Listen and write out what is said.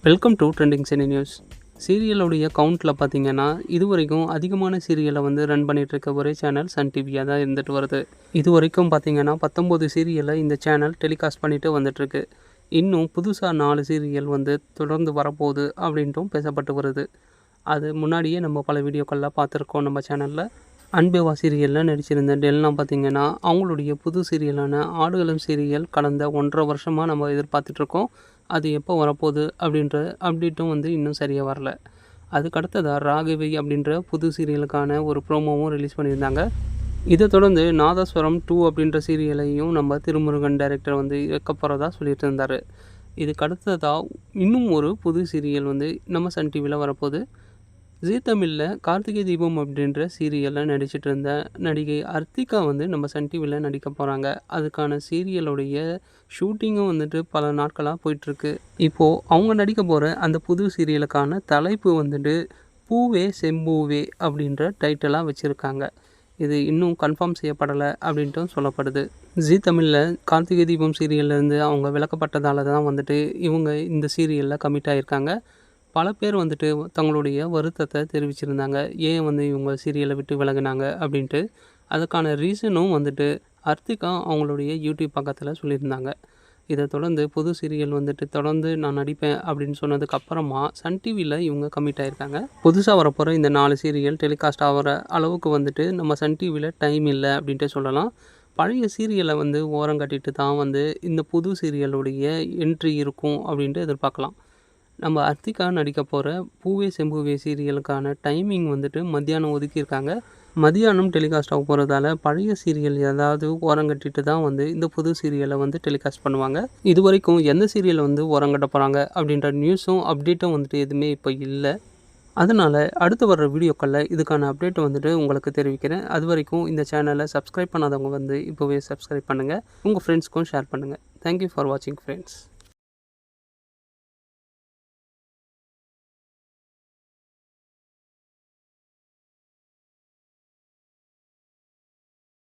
Welcome to trending cine news. சீரியலுடைய கவுண்ட்டில் பார்த்தீங்கன்னா இதுவரைக்கும் அதிகமான சீரியலை வந்து ரன் பண்ணிகிட்ருக்க ஒரே சேனல் சன் டிவியாக தான் இருந்துட்டு வருது. இது வரைக்கும் பார்த்தீங்கன்னா 19 சீரியலை இந்த சேனல் டெலிகாஸ்ட் பண்ணிட்டு வந்துட்டுருக்கு. இன்னும் புதுசாக 4 சீரியல் வந்து தொடர்ந்து வரப்போகுது அப்படின்ட்டும் பேசப்பட்டு வருது. அது முன்னாடியே நம்ம பல வீடியோக்களில் பார்த்துருக்கோம். நம்ம சேனலில் அன்பேவா சீரியலில் நடிச்சிருந்த டெல்லாம் பார்த்திங்கன்னா அவங்களுடைய புது சீரியலான ஆடுகளம் சீரியல் கடந்த 1.5 வருஷமாக நம்ம எதிர்பார்த்துட்ருக்கோம். அது எப்போ வரப்போகுது அப்படின்ற அப்டேட்டும் வந்து இன்னும் சரியாக வரல. அதுக்கடுத்ததாக ராகவி அப்படின்ற புது சீரியலுக்கான ஒரு ப்ரோமோவும் ரிலீஸ் பண்ணியிருந்தாங்க. இதை தொடர்ந்து நாதஸ்வரம் 2 அப்படின்ற சீரியலையும் நம்ம திருமுருகன் டைரக்டர் வந்து இயக்க போகிறதா சொல்லிட்டு இருந்தார். இதுக்கு அடுத்ததாக இன்னும் ஒரு புது சீரியல் வந்து நம்ம சன் டிவியில் வரப்போகுது. ஜீ தமிழில் கார்த்திகை தீபம் அப்படின்ற சீரியலில் நடிச்சிட்டு இருந்த நடிகை அர்த்திகா வந்து நம்ம சன் டிவியில் நடிக்க போகிறாங்க. அதுக்கான சீரியலுடைய ஷூட்டிங்கும் வந்துட்டு பல நாட்களாக போயிட்டுருக்கு. இப்போது அவங்க நடிக்க போகிற அந்த புது சீரியலுக்கான தலைப்பு வந்துட்டு பூவே செம்பூவே அப்படின்ற டைட்டிலாக வச்சுருக்காங்க. இது இன்னும் கன்ஃபார்ம் செய்யப்படலை அப்படின்ட்டும் சொல்லப்படுது. ஜீ தமிழில் கார்த்திகை தீபம் சீரியல்லேருந்து அவங்க விலக்கப்பட்டதால் தான் வந்துட்டு இவங்க இந்த சீரியலில் கமிட் ஆகியிருக்காங்க. பல பேர் வந்துட்டு தங்களுடைய வருத்தத்தை தெரிவிச்சிருந்தாங்க. ஏன் வந்து இவங்க சீரியலை விட்டு விலகினாங்க அப்படின்ட்டு. அதுக்கான ரீசனும் வந்துட்டு அர்த்திகா அவங்களுடைய யூடியூப் பக்கத்தில் சொல்லியிருந்தாங்க. இதை தொடர்ந்து புது சீரியல் வந்துட்டு தொடர்ந்து நான் நடிப்பேன் அப்படின்னு சொன்னதுக்கப்புறமா சன் டிவியில் இவங்க கமிட் ஆகியிருக்காங்க. புதுசாக வரப்போகிற இந்த 4 சீரியல் டெலிகாஸ்ட் ஆகிற அளவுக்கு வந்துட்டு நம்ம சன் டிவியில் டைம் இல்லை அப்படின்ட்டு சொல்லலாம். பழைய சீரியலை வந்து ஓரங்கட்டிட்டு தான் வந்து இந்த புது சீரியலுடைய என்ட்ரி இருக்கும் அப்படின்ட்டு எதிர்பார்க்கலாம். நம்ம அர்த்திகா நடிக்க போகிற பூவே செம்பூவே சீரியலுக்கான டைமிங் வந்துட்டு மத்தியானம் ஒதுக்கியிருக்காங்க. மதியானம் டெலிகாஸ்ட் ஆக போகிறதால பழைய சீரியல் ஏதாவது ஓரங்கட்டிட்டு தான் வந்து இந்த புது சீரியலை வந்து டெலிகாஸ்ட் பண்ணுவாங்க. இது வரைக்கும் எந்த சீரியலை வந்து ஓரங்கட்ட போகிறாங்க அப்படின்ற நியூஸும் அப்டேட்டும் வந்துட்டு எதுவுமே இப்போ இல்லை. அதனால் அடுத்து வர்ற வீடியோக்களில் இதுக்கான அப்டேட்டை வந்துட்டு உங்களுக்கு தெரிவிக்கிறேன். அது வரைக்கும் இந்த சேனலை சப்ஸ்கிரைப் பண்ணாதவங்க வந்து இப்போவே சப்ஸ்கிரைப் பண்ணுங்கள். உங்கள் ஃப்ரெண்ட்ஸ்க்கும் ஷேர் பண்ணுங்கள். தேங்க்யூ ஃபார் வாட்சிங் ஃப்ரெண்ட்ஸ்.